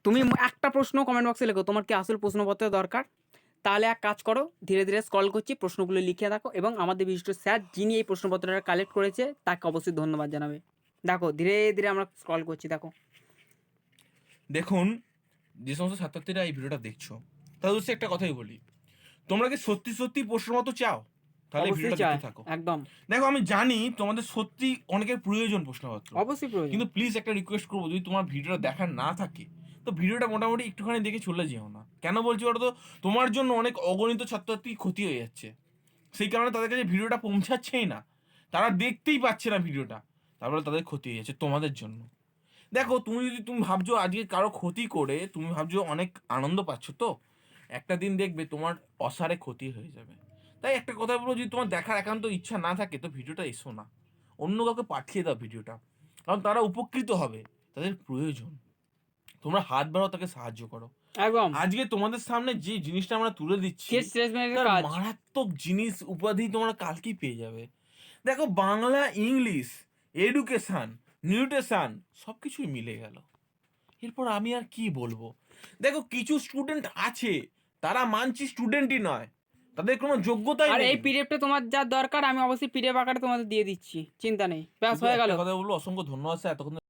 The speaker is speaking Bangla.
তুমি একটা প্রশ্ন কমেন্ট বক্সে লেখো তোমার কি আসল প্রশ্নপত্রের দরকার। তাহলে এক কাজ করো, ধীরে ধীরে স্ক্রল করছি, প্রশ্নগুলো লিখে রাখো এবং আমাদের বিশিষ্ট স্যার যিনি এই প্রশ্নপত্রটা কালেক্ট করেছে তাকে অবশ্যই ধন্যবাদ জানাবে। দেখো ধীরে ধীরে আমরা স্ক্রল করছি, দেখো। দেখুন, যে সমস্ত ছাত্রছাত্রীরা এই ভিডিওটা দেখছো তাদের উদ্দেশ্যে একটা কথাই বলি, তোমরা কি সত্যি সত্যি প্রশ্নপত্র চাও? তাহলে এই অবশ্যই ভিডিওটা চাই, দেখতে থাকো। একদম দেখো, আমি জানি তোমাদের সত্যি অনেকের প্রয়োজন প্রশ্নপত্র, অবশ্যই প্রয়োজন। কিন্তু প্লিজ একটা রিকোয়েস্ট করবো, যদি তোমার ভিডিওটা দেখার না থাকে তো ভিডিওটা মোটামুটি একটুখানি দেখে চলে যেও না। কেন বলছি বলো তো? তোমার জন্য অনেক অগণিত ছাত্রছাত্রী ক্ষতি হয়ে যাচ্ছে, সেই কারণে তাদের কাছে ভিডিওটা পৌঁছাচ্ছেই না, তারা দেখতেই পাচ্ছে না ভিডিওটা, তারপরে তাদের ক্ষতি হয়ে যাচ্ছে তোমাদের জন্য। দেখো, তুমি ভাবছো আজকে কারো ক্ষতি করে তুমি ভাবছো অনেক আনন্দ পাচ্ছ, তো একটা দিন দেখবে তোমার অসারে ক্ষতি হয়ে যাবে। তাই একটা কথা বলবো, যদি তোমার দেখার একান্ত ইচ্ছা না থাকে তো ভিডিওটা এসো না, অন্য কাউকে পাঠিয়ে দাও ভিডিওটা, কারণ তারা উপকৃত হবে, তাদের প্রয়োজন। তোমরা হাত বাড়াও, তাকে সাহায্য করো। একদম আজকে তোমাদের সামনে যে জিনিসটা আমরা তুলে দিচ্ছি শেষ সেলসম্যানের তার কাজ। মারাত্মক জিনিস উপাধি তোমরা কালকেই পেয়ে যাবে। দেখো, বাংলা, ইংলিশ, এডুকেশন, নিউট্রিশন সবকিছুই মিলে গেল। এরপর আমি আর কি বলবো? দেখো, কিছু স্টুডেন্ট আছে, তারা মানছি স্টুডেন্টই নয়, তাদের কোনো যোগ্যতাই আর নেই। এই পিডিএফটা তোমার যা দরকার আমি অবশ্যই পিডিএফ আকারে তোমাদের দিয়ে দিচ্ছি, চিন্তা নেই, ব্যাস শুধু হয়ে গেল। একটা কথা বলবো, অসংখ্য ধন্যবাদ স্যার এতক্ষণ